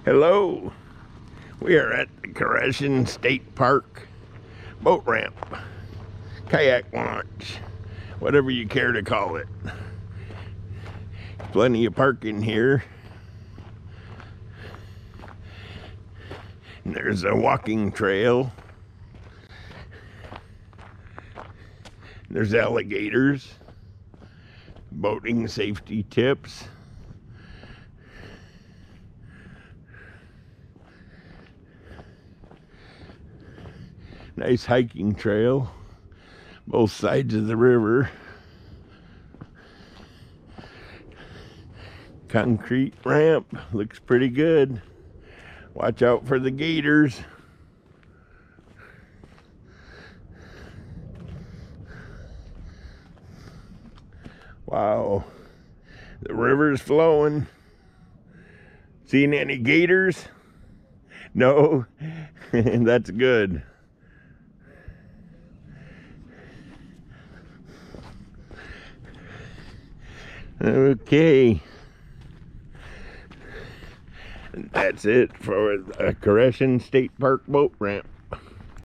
Hello, we are at the Koreshan State Park boat ramp, kayak launch, whatever you care to call it. Plenty of parking here. And there's a walking trail. There's alligators, boating safety tips. Nice hiking trail, both sides of the river. Concrete ramp, looks pretty good. Watch out for the gators. Wow, the river's flowing. Seen any gators? No? That's good. Okay, that's it for the Koreshan State Park boat ramp.